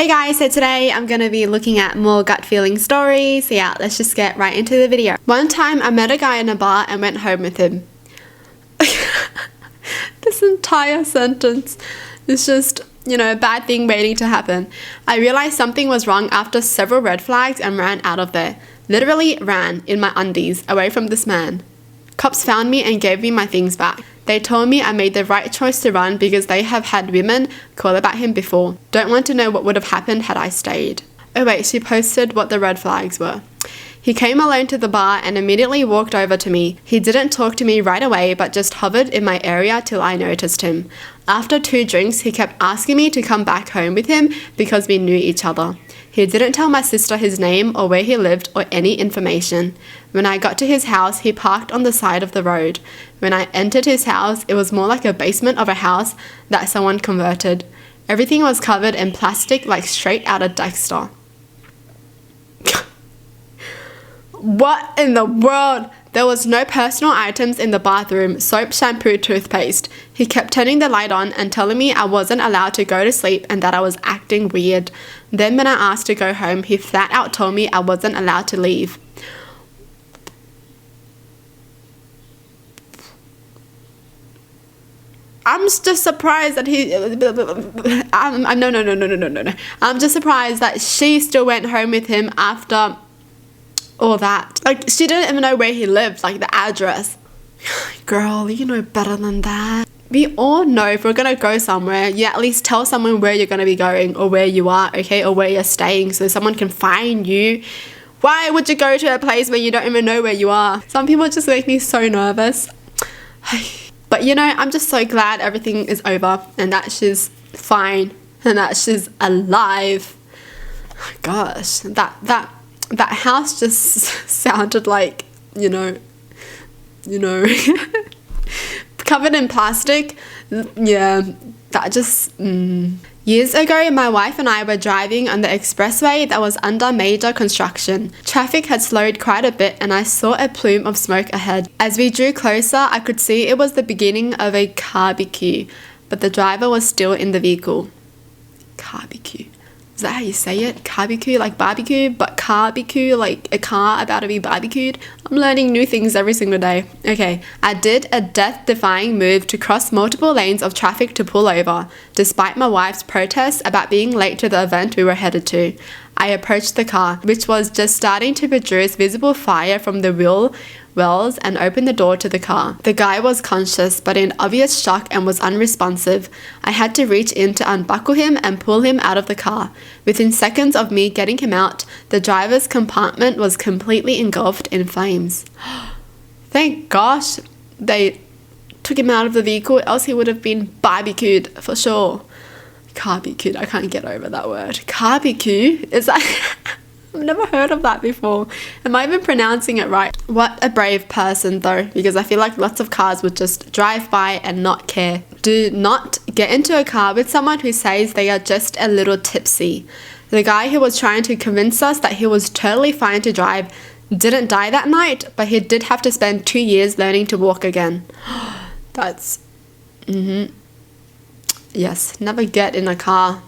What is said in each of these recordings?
Hey guys, so today I'm going to be looking at more gut feeling stories. So yeah, let's just get right into the video. One time I met a guy in a bar and went home with him. This entire sentence is just, a bad thing waiting to happen. I realized something was wrong after several red flags and ran out of there. Literally ran in my undies away from this man. Cops found me and gave me my things back. They told me I made the right choice to run because they have had women call about him before. Don't want to know what would have happened had I stayed. Oh wait, she posted what the red flags were. He came alone to the bar and immediately walked over to me. He didn't talk to me right away but just hovered in my area till I noticed him. After 2 drinks, he kept asking me to come back home with him because we knew each other. He didn't tell my sister his name or where he lived or any information. When I got to his house, he parked on the side of the road. When I entered his house, it was more like a basement of a house that someone converted. Everything was covered in plastic like straight out of Dexter. What in the world? There was no personal items in the bathroom, soap, shampoo, toothpaste. He kept turning the light on and telling me I wasn't allowed to go to sleep and that I was acting weird. Then when I asked to go home, he flat out told me I wasn't allowed to leave. I'm just surprised that no. I'm just surprised that she still went home with him after all that. Like, she didn't even know where he lived, like the address. Girl, you know better than that. We all know if we're gonna go somewhere, you at least tell someone where you're gonna be going or where you are, okay, or where you're staying so someone can find you. Why would you go to a place where you don't even know where you are? Some people just make me so nervous. But I'm just so glad everything is over and that she's fine and that she's alive. Gosh, that house just sounded like, covered in plastic. Yeah, that just... Years ago, my wife and I were driving on the expressway that was under major construction. Traffic had slowed quite a bit and I saw a plume of smoke ahead. As we drew closer, I could see it was the beginning of a barbecue, but the driver was still in the vehicle. Barbecue. Is that how you say it? Barbecue, like barbecue, but barbecue, like a car about to be barbecued. I'm learning new things every single day. Okay, I did a death-defying move to cross multiple lanes of traffic to pull over, despite my wife's protests about being late to the event we were headed to. I approached the car, which was just starting to produce visible fire from the wheel wells, and opened the door to the car. The guy was conscious but in obvious shock and was unresponsive. I had to reach in to unbuckle him and pull him out of the car. Within seconds of me getting him out, the driver's compartment was completely engulfed in flames. Thank gosh they took him out of the vehicle, else he would have been barbecued for sure. Barbecued, I can't get over that word. Barbecue? Is that... I've never heard of that before. Am I even pronouncing it right? What a brave person though, because I feel like lots of cars would just drive by and not care. Do not get into a car with someone who says they are just a little tipsy. The guy who was trying to convince us that he was totally fine to drive didn't die that night, but he did have to spend 2 years learning to walk again. That's... Yes, never get in a car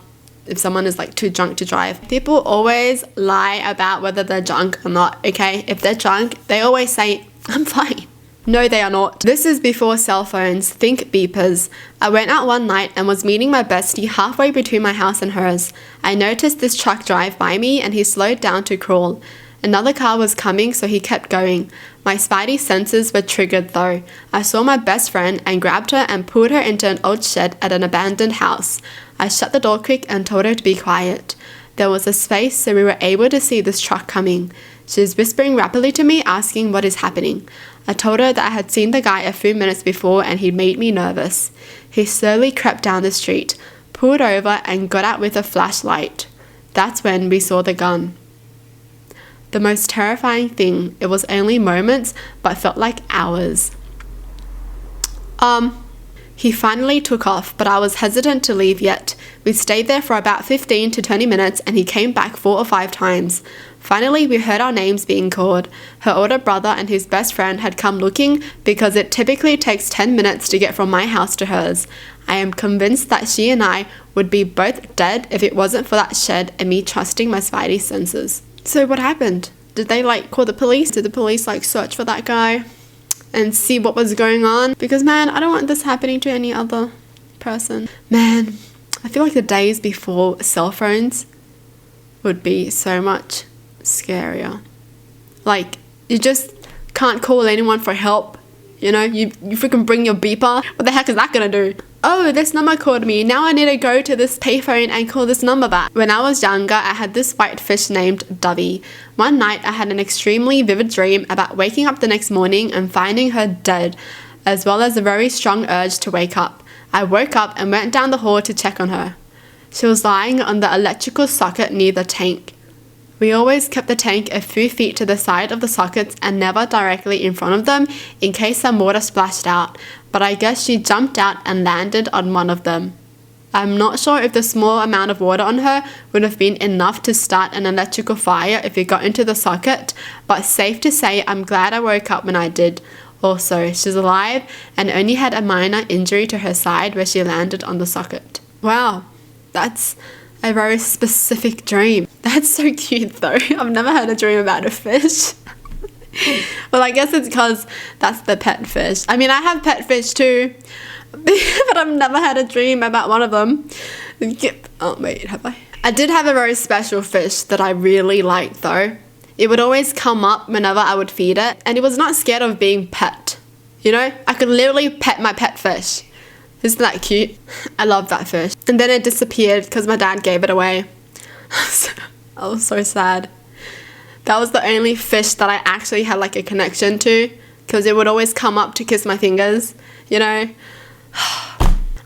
if someone is like too drunk to drive. People always lie about whether they're drunk or not, okay? If they're drunk, they always say, I'm fine. No, they are not. This is before cell phones. Think beepers. I went out one night and was meeting my bestie halfway between my house and hers. I noticed this truck drive by me and he slowed down to crawl. Another car was coming, so he kept going. My Spidey senses were triggered though. I saw my best friend and grabbed her and pulled her into an old shed at an abandoned house. I shut the door quick and told her to be quiet. There was a space so we were able to see this truck coming. She was whispering rapidly to me, asking what is happening. I told her that I had seen the guy a few minutes before and he made me nervous. He slowly crept down the street, pulled over and got out with a flashlight. That's when we saw the gun. The most terrifying thing, it was only moments but felt like hours. He finally took off, but I was hesitant to leave yet. We stayed there for about 15 to 20 minutes and he came back 4 or 5 times. Finally, we heard our names being called. Her older brother and his best friend had come looking because it typically takes 10 minutes to get from my house to hers. I am convinced that she and I would be both dead if it wasn't for that shed and me trusting my Spidey senses. So what happened? Did they like call the police? Did the police like search for that guy and see what was going on? Because man, I don't want this happening to any other person. Man, I feel like the days before cell phones would be so much scarier. Like, you just can't call anyone for help. You know, you freaking bring your beeper. What the heck is that gonna do? Oh, this number called me. Now I need to go to this payphone and call this number back. When I was younger, I had this white fish named Dovey. One night, I had an extremely vivid dream about waking up the next morning and finding her dead, as well as a very strong urge to wake up. I woke up and went down the hall to check on her. She was lying on the electrical socket near the tank. We always kept the tank a few feet to the side of the sockets and never directly in front of them in case some water splashed out, but I guess she jumped out and landed on one of them. I'm not sure if the small amount of water on her would have been enough to start an electrical fire if it got into the socket, but safe to say I'm glad I woke up when I did. Also, she's alive and only had a minor injury to her side where she landed on the socket. Wow, that's a very specific dream. That's so cute though. I've never had a dream about a fish. Well, I guess it's because that's the pet fish. I mean, I have pet fish too, but I've never had a dream about one of them. Oh wait, have I? I did have a very special fish that I really liked though. It would always come up whenever I would feed it, and it was not scared of being pet. You know, I could literally pet my pet fish. Isn't that cute? I love that fish. And then it disappeared because my dad gave it away. I was so sad. That was the only fish that I actually had like a connection to, because it would always come up to kiss my fingers, you know.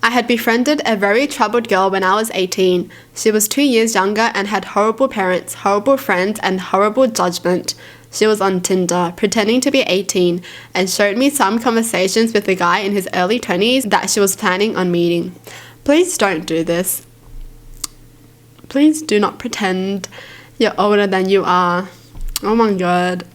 I had befriended a very troubled girl when I was 18. She was 2 years younger and had horrible parents, horrible friends, and horrible judgment. She was on Tinder, pretending to be 18, and showed me some conversations with a guy in his early 20s that she was planning on meeting. Please don't do this. Please do not pretend you're older than you are. Oh my god,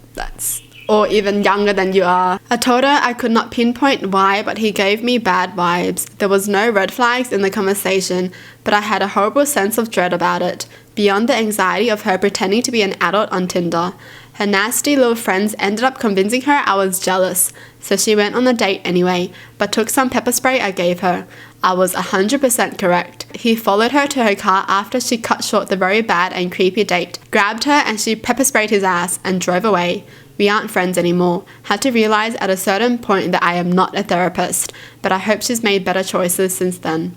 or even younger than you are. I told her I could not pinpoint why, but he gave me bad vibes. There was no red flags in the conversation, but I had a horrible sense of dread about it, beyond the anxiety of her pretending to be an adult on Tinder. Her nasty little friends ended up convincing her I was jealous, so she went on the date anyway, but took some pepper spray I gave her. I was 100% correct. He followed her to her car after she cut short the very bad and creepy date, grabbed her and she pepper sprayed his ass and drove away. We aren't friends anymore. Had to realize at a certain point that I am not a therapist, but I hope she's made better choices since then.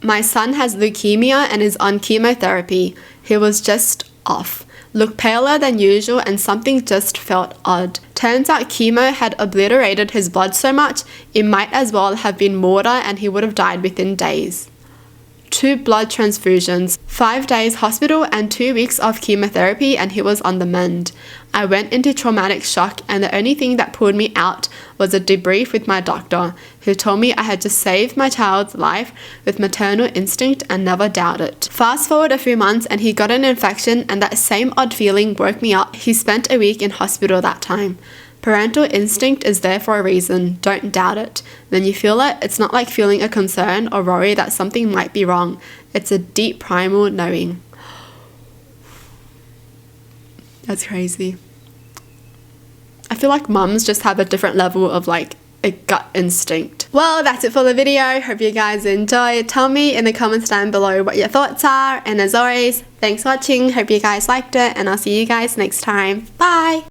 My son has leukemia and is on chemotherapy. He was just off. Looked paler than usual and something just felt odd. Turns out chemo had obliterated his blood so much, it might as well have been mortar and he would have died within days. 2 blood transfusions, 5 days hospital and 2 weeks of chemotherapy and he was on the mend. I went into traumatic shock and the only thing that pulled me out was a debrief with my doctor, who told me I had just saved my child's life with maternal instinct and never doubt it. Fast forward a few months and he got an infection and that same odd feeling woke me up. He spent a week in hospital that time. Parental instinct is there for a reason, don't doubt it. When you feel it, it's not like feeling a concern or worry that something might be wrong. It's a deep primal knowing. That's crazy. I feel like mums just have a different level of like a gut instinct. Well, that's it for the video. Hope you guys enjoyed. Tell me in the comments down below what your thoughts are. And as always, thanks for watching. Hope you guys liked it and I'll see you guys next time. Bye!